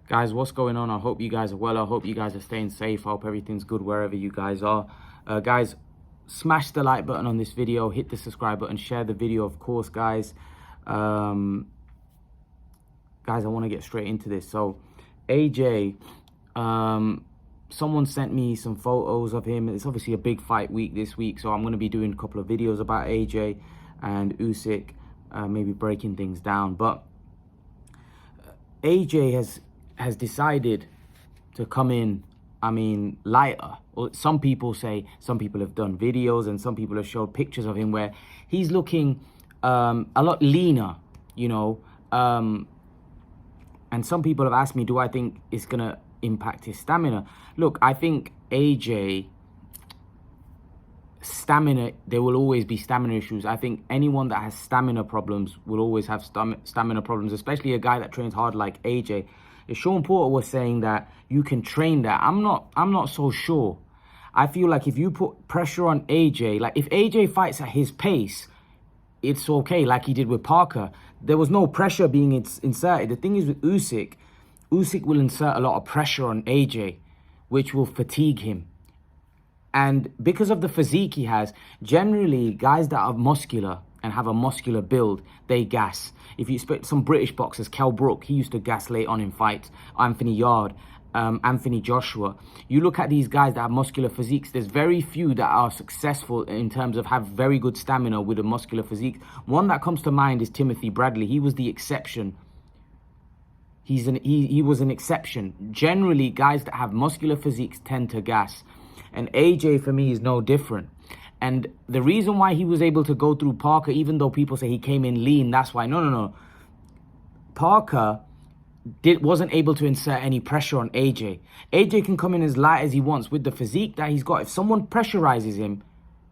Guys, what's going on? I hope you guys are well. I hope you guys are staying safe. I hope everything's good wherever you guys are. Guys, smash the like button on this video. Hit the subscribe button. Share the video, of course, guys. Guys, I want to get straight into this. So, AJ, someone sent me some photos of him. It's obviously a big fight week this week, so I'm going to be doing a couple of videos about AJ and Usyk, maybe breaking things down. But AJ has decided to come in, lighter. Or some people say, some people have done videos and some people have showed pictures of him where he's looking a lot leaner, you know. And some people have asked me, do I think it's going to impact his stamina? Look, I think AJ, stamina, there will always be stamina issues. I think anyone that has stamina problems will always have stamina problems, especially a guy that trains hard like AJ. If Sean Porter was saying that you can train that, I'm not so sure. I feel like if you put pressure on AJ, like if AJ fights at his pace, it's okay, like he did with Parker. There was no pressure being inserted. The thing is with Usyk will insert a lot of pressure on AJ, which will fatigue him. And because of the physique he has, generally guys that are muscular and have a muscular build, they gas. If you expect some British boxers, Kell Brook, he used to gas late on in fights. Anthony Yard, Anthony Joshua. You look at these guys that have muscular physiques, there's very few that are successful in terms of have very good stamina with a muscular physique. One that comes to mind is Timothy Bradley. He was the exception. He was an exception. Generally, guys that have muscular physiques tend to gas. And AJ, for me, is no different. And the reason why he was able to go through Parker, even though people say he came in lean, that's why. No. Parker wasn't able to insert any pressure on AJ. AJ can come in as light as he wants with the physique that he's got. If someone pressurizes him,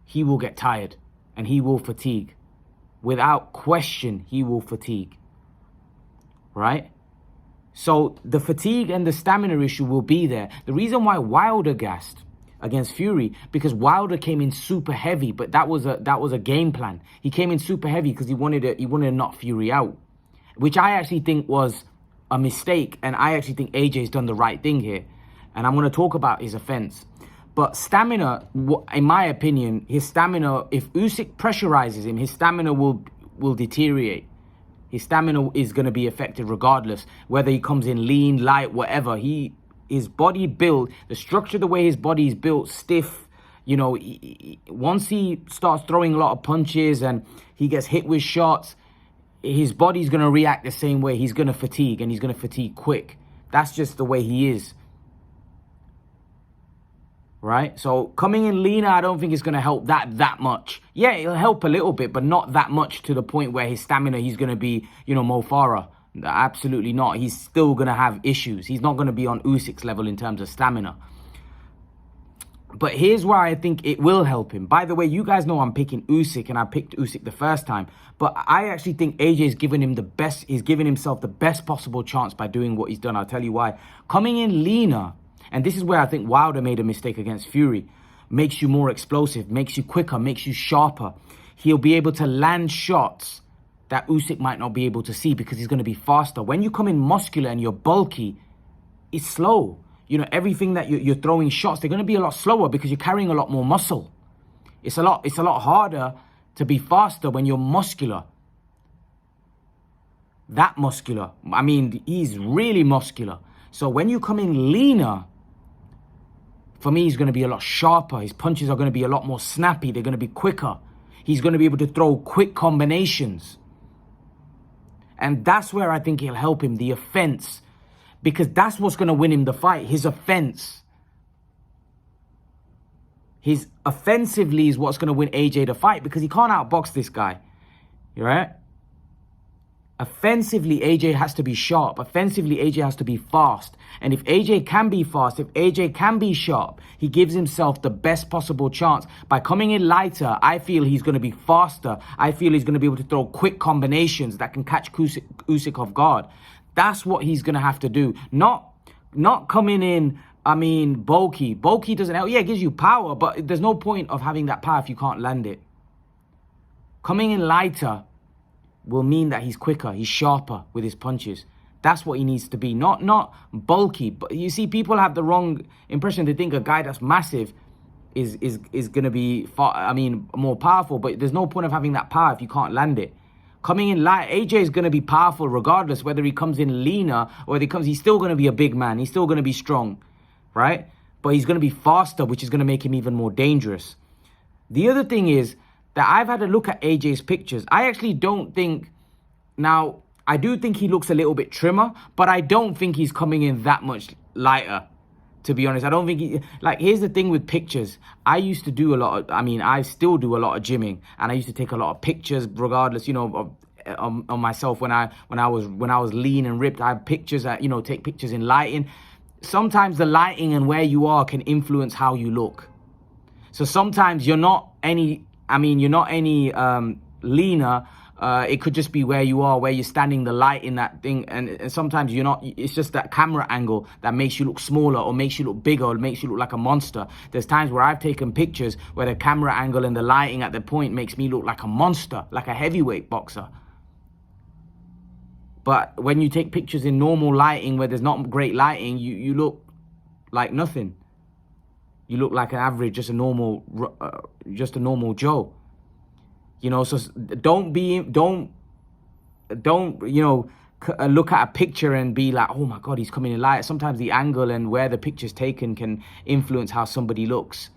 he will get tired and he will fatigue. Without question, he will fatigue. Right? So the fatigue and the stamina issue will be there. The reason why Wilder gassed against Fury, because Wilder came in super heavy, but that was a game plan. He came in super heavy because he wanted to knock Fury out, which I actually think was a mistake, and I actually think AJ's done the right thing here, and I'm going to talk about his offense. But stamina, in my opinion, his stamina, if Usyk pressurizes him, his stamina will deteriorate. His stamina is going to be affected regardless, whether he comes in lean, light, whatever. His body build, the structure, the way his body is built, stiff, you know, once he starts throwing a lot of punches and he gets hit with shots, his body's going to react the same way. He's going to fatigue, and he's going to fatigue quick. That's just the way he is. Right? So coming in leaner, I don't think it's going to help that much. Yeah, it'll help a little bit, but not that much to the point where his stamina, he's going to be, you know, Mo Farah. Absolutely not. He's still going to have issues. He's not going to be on Usyk's level in terms of stamina. But here's where I think it will help him. By the way, you guys know I'm picking Usyk, and I picked Usyk the first time. But I actually think AJ's given him the best. He's given himself the best possible chance by doing what he's done. I'll tell you why. Coming in leaner, and this is where I think Wilder made a mistake against Fury, makes you more explosive, makes you quicker, makes you sharper. He'll be able to land shots that Usyk might not be able to see because he's going to be faster. When you come in muscular and you're bulky, it's slow. You know, everything that you're throwing shots, they're going to be a lot slower because you're carrying a lot more muscle. It's a lot harder to be faster when you're muscular. That muscular. I mean, he's really muscular. So when you come in leaner, for me, he's going to be a lot sharper. His punches are going to be a lot more snappy. They're going to be quicker. He's going to be able to throw quick combinations. And that's where I think he'll help him, the offense. Because that's what's going to win him the fight, his offense. His offensively is what's going to win AJ the fight, because he can't outbox this guy. Right? Offensively, AJ has to be sharp. Offensively, AJ has to be fast. And if AJ can be fast, if AJ can be sharp, he gives himself the best possible chance. By coming in lighter, I feel he's going to be faster. I feel he's going to be able to throw quick combinations that can catch Usyk off guard. That's what he's going to have to do. Not coming in, bulky. Bulky doesn't help. Yeah, it gives you power, but there's no point of having that power if you can't land it. Coming in lighter will mean that he's quicker, he's sharper with his punches. That's what he needs to be. Not bulky. But you see, people have the wrong impression. They think a guy that's massive is going to be more powerful. But there's no point of having that power if you can't land it. Coming in light, AJ is going to be powerful regardless whether he comes in leaner or whether he's still going to be a big man. He's still going to be strong, right? But he's going to be faster, which is going to make him even more dangerous. The other thing is that I've had a look at AJ's pictures. I actually don't think, now, I do think he looks a little bit trimmer, but I don't think he's coming in that much lighter, to be honest. I don't think here's the thing with pictures. I used to do I still do a lot of gymming, and I used to take a lot of pictures regardless, of myself when I was lean and ripped. I have pictures that, take pictures in lighting. Sometimes the lighting and where you are can influence how you look. So sometimes you're not any leaner. It could just be where you are, where you're standing, the light in that thing. And sometimes you're not, it's just that camera angle that makes you look smaller or makes you look bigger or makes you look like a monster. There's times where I've taken pictures where the camera angle and the lighting at the point makes me look like a monster, like a heavyweight boxer. But when you take pictures in normal lighting where there's not great lighting, you look like nothing. You look like an average, just a normal Joe. So don't look at a picture and be like, oh my God, he's coming in light. Sometimes the angle and where the picture's taken can influence how somebody looks.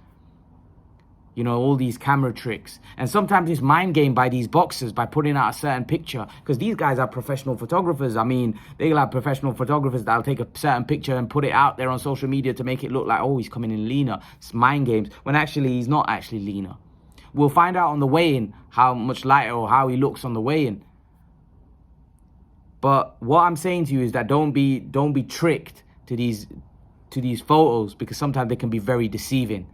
All these camera tricks. And sometimes it's mind game by these boxers by putting out a certain picture, because these guys are professional photographers. They'll have professional photographers that'll take a certain picture and put it out there on social media to make it look like, oh, he's coming in leaner. It's mind games, when actually he's not actually leaner. We'll find out on the weigh-in how much lighter or how he looks on the weigh-in. But what I'm saying to you is that don't be tricked to these photos, because sometimes they can be very deceiving,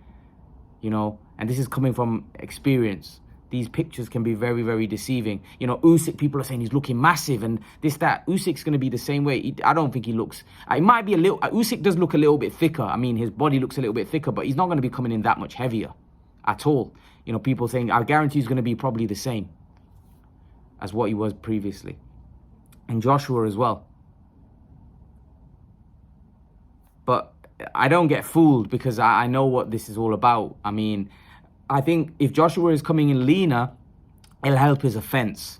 and this is coming from experience. These pictures can be very, very deceiving. Usyk, people are saying he's looking massive and this, that. Usyk's going to be the same way. I don't think he looks, it might be a little, Usyk does look a little bit thicker. His body looks a little bit thicker, but he's not going to be coming in that much heavier at all. People saying, I guarantee he's going to be probably the same as what he was previously. And Joshua as well. But I don't get fooled, because I know what this is all about. I think if Joshua is coming in leaner, it'll help his offense.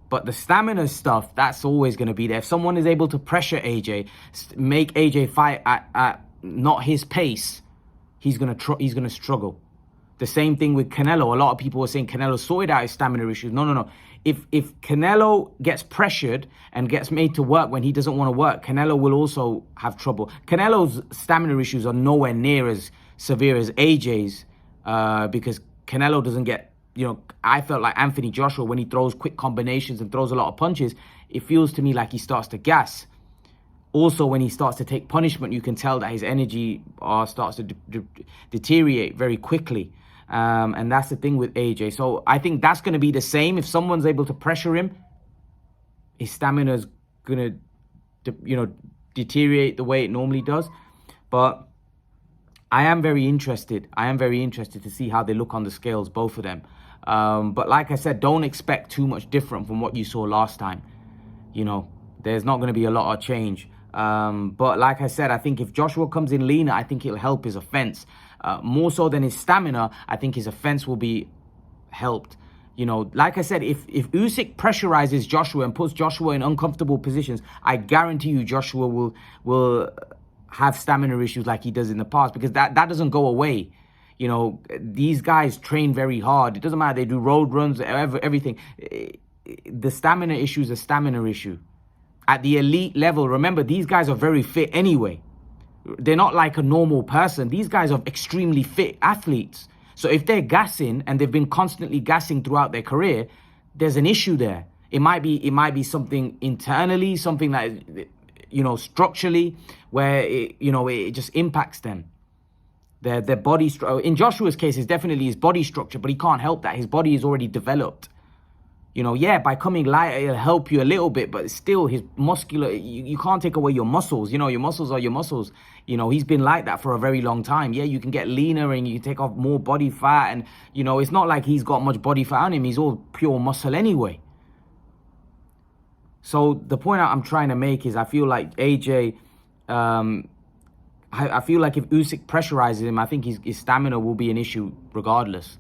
But the stamina stuff, that's always going to be there. If someone is able to pressure AJ, make AJ fight at not his pace, he's going to struggle. The same thing with Canelo. A lot of people were saying Canelo sorted out his stamina issues. No. If Canelo gets pressured and gets made to work when he doesn't want to work, Canelo will also have trouble. Canelo's stamina issues are nowhere near as severe as AJ's, because Canelo doesn't get, I felt like Anthony Joshua, when he throws quick combinations and throws a lot of punches, it feels to me like he starts to gas. Also, when he starts to take punishment, you can tell that his energy starts to deteriorate very quickly. And that's the thing with AJ. So I think that's going to be the same. If someone's able to pressure him, his stamina is going to, deteriorate the way it normally does. But I am very interested. To see how they look on the scales, both of them. But like I said, don't expect too much different from what you saw last time. There's not going to be a lot of change. But like I said, I think if Joshua comes in leaner, I think it'll help his offense. More so than his stamina, I think his offense will be helped. Like I said, if Usyk pressurizes Joshua and puts Joshua in uncomfortable positions, I guarantee you Joshua will have stamina issues like he does in the past, because that doesn't go away. These guys train very hard. It doesn't matter. They do road runs, everything. The stamina issue is a stamina issue. At the elite level, remember, these guys are very fit anyway. They're not like a normal person. These guys are extremely fit athletes. So if they're gassing and they've been constantly gassing throughout their career, there's an issue there. It might be something internally, something that, structurally, where it just impacts them. Their body structure. In Joshua's case, it's definitely his body structure, but he can't help that. His body is already developed. By coming lighter, it'll help you a little bit, but still his muscular, you can't take away your muscles. Your muscles are your muscles. He's been like that for a very long time. Yeah, you can get leaner and you can take off more body fat, and, it's not like he's got much body fat on him. He's all pure muscle anyway. So the point I'm trying to make is I feel like AJ, I feel like if Usyk pressurizes him, I think his stamina will be an issue regardless.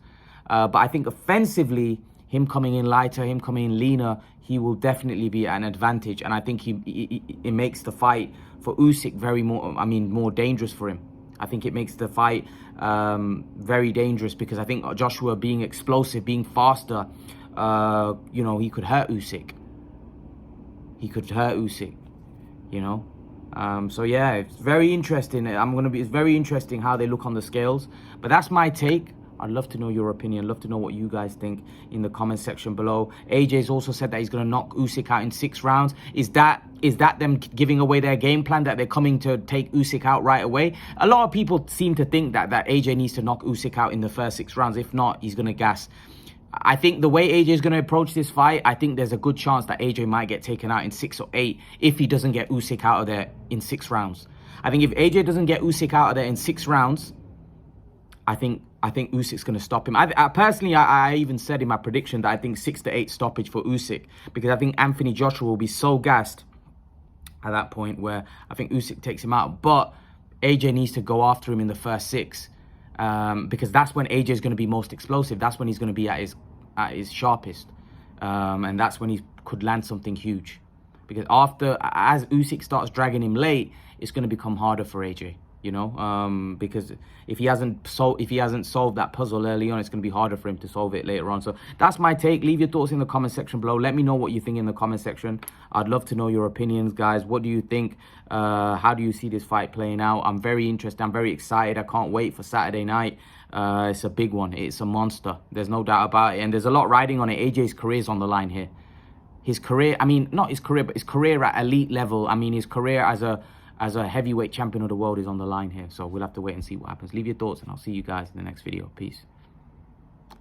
But I think offensively, him coming in lighter, him coming in leaner, he will definitely be an advantage. And I think it makes the fight for Usyk more dangerous for him. I think it makes the fight very dangerous because I think Joshua being explosive, being faster, he could hurt Usyk. He could hurt Usyk, you know. So yeah, it's very interesting. It's very interesting how they look on the scales. But that's my take. I'd love to know your opinion. Love to know what you guys think in the comment section below. AJ's also said that he's going to knock Usyk out in 6 rounds. Is that them giving away their game plan, that they're coming to take Usyk out right away? A lot of people seem to think that AJ needs to knock Usyk out in the first 6 rounds. If not, he's going to gas. I think the way AJ is going to approach this fight, I think there's a good chance that AJ might get taken out in 6 or 8 if he doesn't get Usyk out of there in 6 rounds. I think if AJ doesn't get Usyk out of there in 6 rounds, I think Usyk's going to stop him. I even said in my prediction that I think 6 to 8 stoppage for Usyk, because I think Anthony Joshua will be so gassed at that point where I think Usyk takes him out. But AJ needs to go after him in the first 6. Because that's when AJ is going to be most explosive. That's when he's going to be at his sharpest, and that's when he could land something huge. Because as Usyk starts dragging him late, it's going to become harder for AJ. Because if he hasn't solved that puzzle early on, it's going to be harder for him to solve it later on. So that's my take. Leave your thoughts in the comment section below. Let me know what you think in the comment section. I'd love to know your opinions, guys. What do you think? How do you see this fight playing out? I'm very interested. I'm very excited. I can't wait for Saturday night. It's a big one. It's a monster. There's no doubt about it. And there's a lot riding on it. AJ's career's on the line here. His career, not his career, but his career at elite level. His career as a heavyweight champion of the world is on the line here. So we'll have to wait and see what happens. Leave your thoughts and I'll see you guys in the next video. Peace.